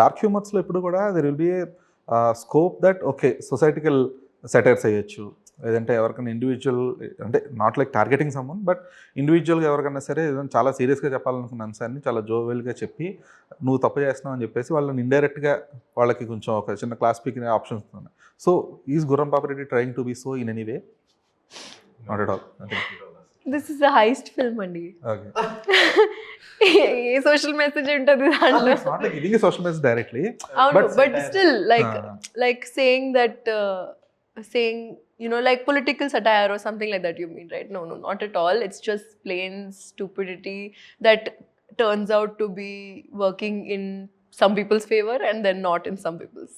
Dark హ్యూమర్స్లో ఎప్పుడు కూడా there will be scope that okay societal satires అయ్యొచ్చు, లేదంటే ఎవరికైనా ఇండివిజువల్ అంటే not like targeting someone, but ఇండివిజువల్గా ఎవరికైనా సరే ఏదైనా చాలా సీరియస్గా చెప్పాలనుకున్న అంశాన్ని చాలా జోవెల్గా చెప్పి నువ్వు తప్పు చేస్తున్నావు అని చెప్పేసి వాళ్ళని ఇండైరెక్ట్గా వాళ్ళకి కొంచెం ఒక చిన్న క్లాస్ పీక్ ఆప్షన్స్ ఉన్నాయి. So is Gurram Papireddy trying to be so in any way? Not at all. This is a heist film అండి. ఓకే, ఏ సోషల్ మెసేజ్ ఉంటుంది దాంట్లో? Not like giving a social message directly, అవును, but still like saying that saying, you know, like political satire or something like that, you mean, right? No, not at all. It's just plain stupidity that turns out to be working in some people's favor and then not in some people's.